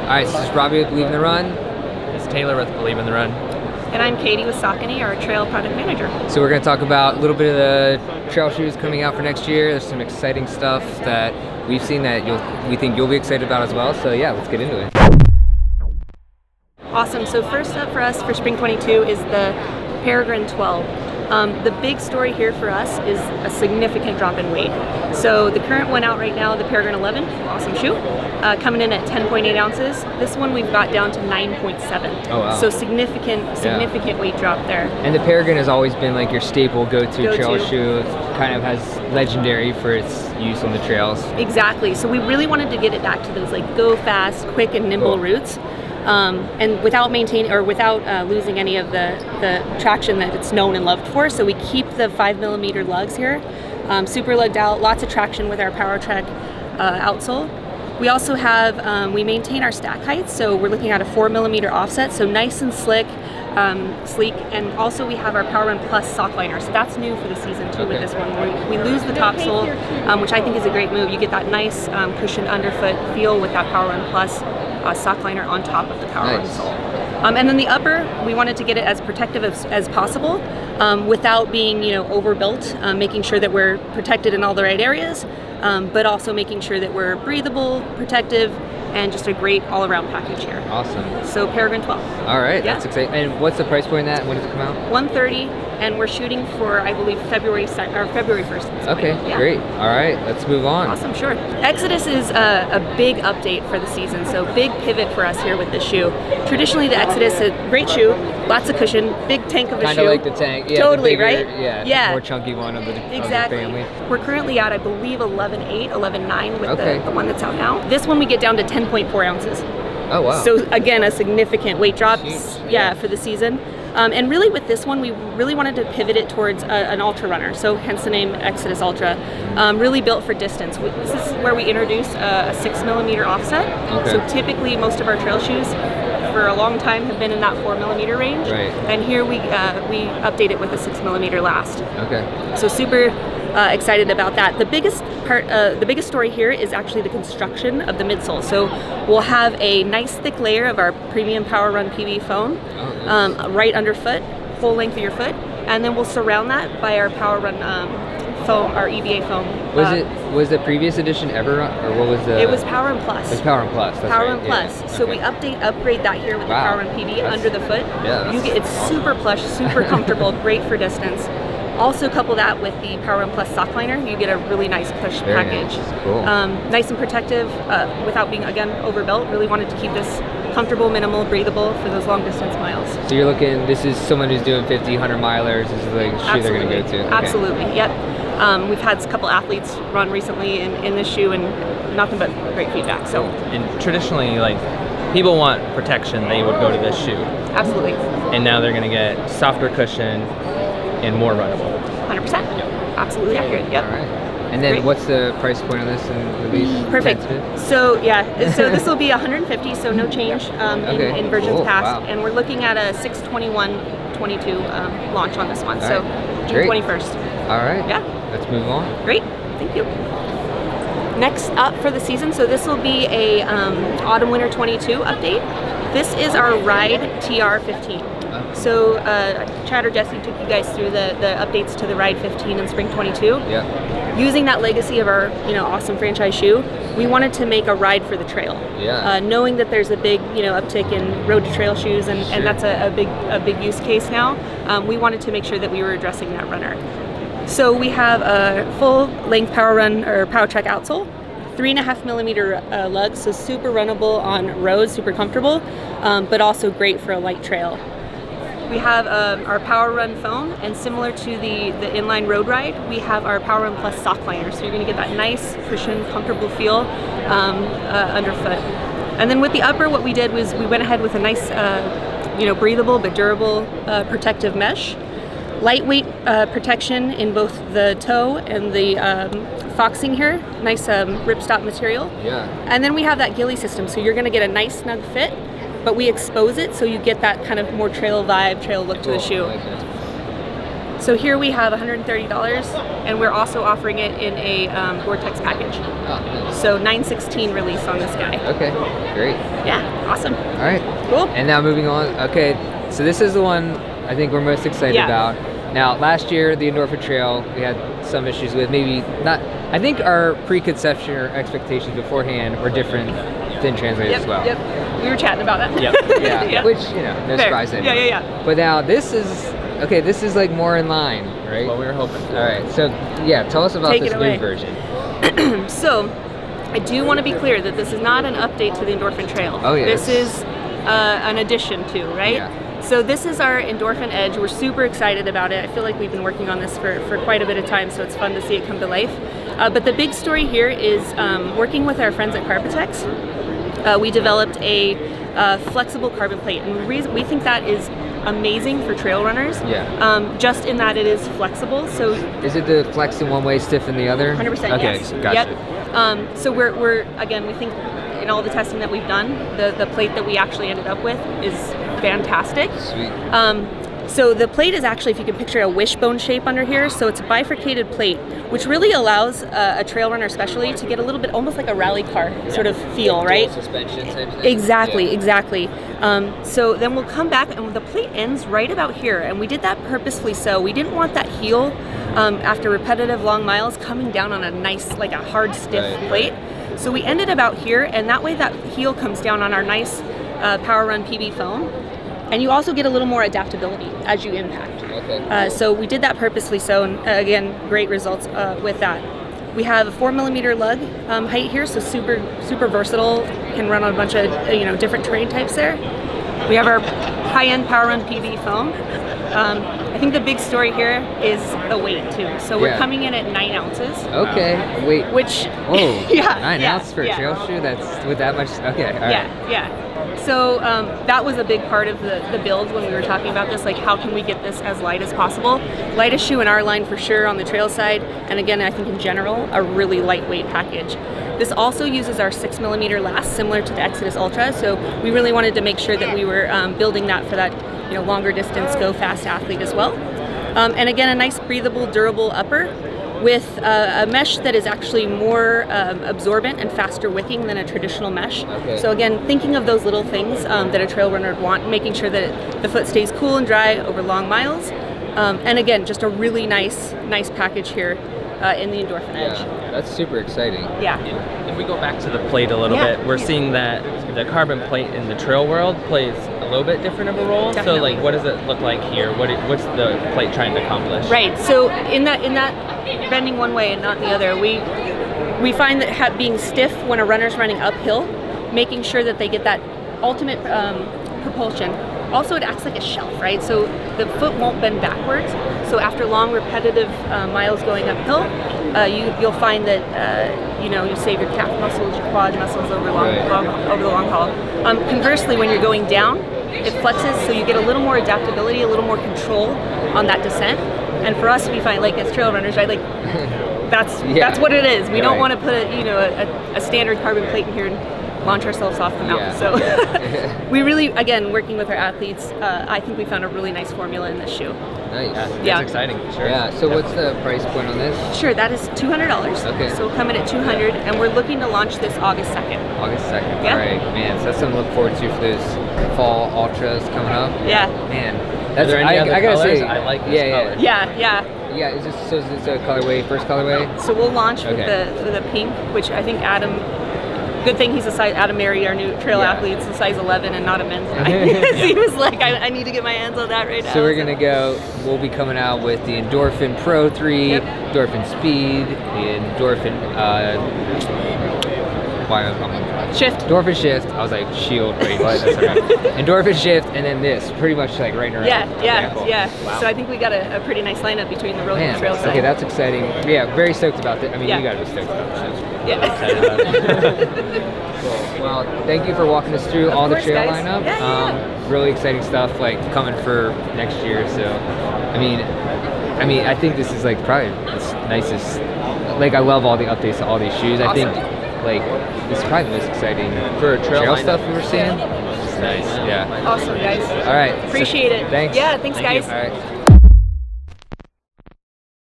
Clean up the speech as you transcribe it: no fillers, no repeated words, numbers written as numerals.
All right, so this is Robbie with Believe in the Run. It's Taylor with Believe in the Run. And I'm Katie with Saucony, our trail product manager. So we're going to talk about a little bit of the trail shoes coming out for next year. There's some exciting stuff that we've seen that we think you'll be excited about as well. So yeah, let's get into it. Awesome. So first up for us for Spring 22 is the Peregrine 12. The big story here for us is a significant drop in weight. So the current one out right now, the Peregrine 11, awesome shoe, coming in at 10.8 ounces. This one we've got down to 9.7. Oh, wow. So significant weight drop there. And the Peregrine has always been like your staple go-to trail shoe. It kind of has legendary for its use on the trails. Exactly. So we really wanted to get it back to those like go fast, quick, and nimble routes. And without losing any of the traction that it's known and loved for. So we keep the 5mm lugs here, super lugged out, lots of traction with our PWWRUN outsole. We also have, we maintain our stack heights, so we're looking at a 4mm offset, so nice and slick, sleek, and also we have our PWWRUN Plus sock liner, so that's new for the season too with this one. We lose the top sole, which I think is a great move. You get that nice cushioned underfoot feel with that PWWRUN Plus sock liner on top of the PWWRUN sole. And then the upper, we wanted to get it as protective as possible without being overbuilt, making sure that we're protected in all the right areas, but also making sure that we're breathable, protective, and just a great all-around package here. Awesome. So Peregrine 12. All right, that's exciting. And what's the price point on that? When does it come out? $130, and we're shooting for, I believe, February 1st. Okay, great. All right, let's move on. Awesome, sure. Exodus is a big update for the season, so big pivot for us here with this shoe. Traditionally, the Exodus is a great shoe, lots of cushion, big tank of a shoe. Kind of like the tank. Yeah, totally, the bigger, right? Yeah, more chunky one of the family. We're currently at, I believe, 11.8, 11.9 with the one that's out now. This one we get down to 10.4 ounces. Oh, wow. So again, a significant weight drop, for the season. And really with this one, we really wanted to pivot it towards an ultra runner, so hence the name Exodus Ultra. Really built for distance. This is where we introduce a 6mm offset. So typically most of our trail shoes for a long time have been in that 4mm range. Right. And here we update it with a 6mm last. Okay. So super excited about that. The biggest story here is actually the construction of the midsole. So we'll have a nice thick layer of our premium PWWRUN PB foam right underfoot, full length of your foot, and then we'll surround that by our PWWRUN foam, our EVA foam. Was the previous edition ever, or what was the? It was PWWRUN Plus. It was PWWRUN Plus. That's PWWRUN right. Plus. Yeah. So we upgrade that here with the PWWRUN PB under the foot. Yeah. It's super plush, super comfortable, great for distance. Also couple that with the PWWRUN Plus sock liner, you get a really nice push package. Nice. Cool. Nice and protective without being, again, overbuilt. Really wanted to keep this comfortable, minimal, breathable for those long distance miles. So you're looking, this is someone who's doing 50, 100 milers, this is like a shoe they're going to go to. Okay. Absolutely, yep. We've had a couple athletes run recently in this shoe and nothing but great feedback. So. And traditionally, like, people want protection, they would go to this shoe. Absolutely. And now they're going to get softer cushion and more runnable. 100%. Absolutely accurate. Yep. All right. And then what's the price point on this and release? Perfect. So this will be $150, so no change in versions past. Wow. And we're looking at a 6/21/22 launch on this one. So June 21st. All right. Yeah. Let's move on. Great. Thank you. Next up for the season, so this will be a Autumn Winter 22 update. This is our Ride TR15. So Chad or Jesse took you guys through the updates to the Ride 15 and Spring 22. Yeah. Using that legacy of our awesome franchise shoe, we wanted to make a ride for the trail. Yeah. Knowing that there's a big uptick in road to trail shoes and that's a big use case now, we wanted to make sure that we were addressing that runner. So we have a full length PWWRUN or PWWTREK outsole, 3.5mm lugs, so super runnable on roads, super comfortable, but also great for a light trail. We have our PWWRUN foam, and similar to the inline road ride, we have our PWWRUN Plus sock liner. So you're going to get that nice cushion, comfortable feel underfoot. And then with the upper, what we did was we went ahead with a nice, breathable but durable protective mesh. Lightweight protection in both the toe and the foxing here. Nice ripstop material. Yeah. And then we have that ghillie system, so you're going to get a nice snug fit, but we expose it so you get that kind of more trail vibe, trail look to the shoe. I like it. So here we have $130, and we're also offering it in a Gore-Tex package. Oh, nice. So 9/16 release on this guy. Okay, great. Yeah, awesome. All right. Cool. And now moving on. Okay, so this is the one I think we're most excited about. Now, last year, the Endorphin Trail, we had some issues with. Maybe not. I think our preconception or expectations beforehand were different than translated as well. Yep. We were chatting about that. Yep. Yeah. Yep. Which, you know, no Fair. surprise there. Yeah. But now this is okay. This is like more in line, right? What we were hoping. All right. So yeah, tell us about Take this it new away. version. So, I do want to be clear that this is not an update to the Endorphin Trail. Oh, yes. This is an addition to, right? Yeah. So this is our Endorphin Edge. We're super excited about it. I feel like we've been working on this for quite a bit of time, so it's fun to see it come to life. But the big story here is working with our friends at Carpetex. We developed a flexible carbon plate, and we think that is amazing for trail runners. Yeah. Just in that it is flexible. So Is it the flex in one way, stiff in the other? 100%. Okay, Yes. gotcha. Yep. So we're again, we think in all the testing that we've done, the plate that we actually ended up with is fantastic. Sweet. So the plate is actually, if you can picture a wishbone shape under here, so it's a bifurcated plate, which really allows a trail runner especially to get a little bit almost like a rally car sort of feel, right? Dual suspension type thing. Exactly, Yeah. exactly. So then we'll come back and the plate ends right about here, and we did that purposefully so. We didn't want that heel, after repetitive long miles, coming down on a nice, like a hard, stiff Right. plate. So we ended about here, and that way that heel comes down on our nice PWRRUN PB foam. And you also get a little more adaptability as you impact. Okay. So we did that purposely so, and again, great results with that. We have a 4mm lug height here, so super versatile. Can run on a bunch of different terrain types there. We have our high-end PWRRUN PB foam. I think the big story here is the weight too. So we're Yeah. coming in at 9 ounces. Okay. Wait. Which Whoa. yeah, 9 yeah, ounces for a yeah. trail shoe? That's with that much? Okay. All right. Yeah. So that was a big part of the build when we were talking about this, like how can we get this as light as possible? Lightest shoe in our line for sure on the trail side, and again, I think in general, a really lightweight package. This also uses our 6mm last, similar to the Xodus Ultra, so we really wanted to make sure that we were building that for that longer distance, go fast athlete as well. And again, a nice breathable, durable upper with a mesh that is actually more absorbent and faster wicking than a traditional mesh. Okay. So again, thinking of those little things that a trail runner would want, making sure that the foot stays cool and dry over long miles. And again, just a really nice package here in the Endorphin Edge. Yeah. That's super exciting. Yeah. If we go back to the plate a little Yeah. bit, we're seeing that the carbon plate in the trail world plays a little bit different of a role. Definitely. So like, what does it look like here? What's the plate trying to accomplish? Right. So in that bending one way and not the other, we find that being stiff when a runner's running uphill, making sure that they get that ultimate propulsion. Also, it acts like a shelf, right? So the foot won't bend backwards. So after long repetitive miles going uphill, you'll find that you save your calf muscles, your quad muscles over the long haul. Conversely, when you're going down, it flexes, so you get a little more adaptability, a little more control on that descent. And for us, we find, like as trail runners, right, like that's what it is. We don't want to put a standard carbon plate in here and launch ourselves off the mountain. Yeah. So we really, again, working with our athletes, I think we found a really nice formula in this shoe. Nice. Yeah. It's exciting. Sure. Yeah. So what's the price point on this? Sure, that is $200. Okay. So we'll come in at $200, and we're looking to launch this August 2nd. August 2nd. Yeah. All right, man. So that's something to look forward to for those fall ultras coming up. Yeah. Man. Are there any other I gotta colors? say, I like this color. Yeah. Is this a colorway, first colorway? So we'll launch with Okay. the pink, which I think good thing he's a size, Adam Mary, our new trail Yeah. athlete, is a size 11 and not a men's size. He was like, I need to get my hands on that right now. So we'll be coming out with the Endorphin Pro 3, Yep. Endorphin Speed, the Endorphin, Shift. Endorphin Shift. I was like, Shield, wait, what? That's all right. Endorphin Shift, and then this, pretty much like right in around. Yeah. Wow. So I think we got a pretty nice lineup between the road and Man, the trail side. okay, that's exciting. Yeah, very stoked about it. I mean, Yeah. you gotta be stoked about this. Yeah. Cool. Well, thank you for walking us through all the course, trail guys. lineup. Yeah. Really exciting stuff like coming for next year. So, I mean, I think this is like probably the nicest. Like, I love all the updates to all these shoes. I think like this is probably the most exciting For a trail lineup. stuff we were seeing. It's nice. Yeah. Awesome, guys. All right. Appreciate it. Thanks. Yeah, thanks, Thank you. guys. All right.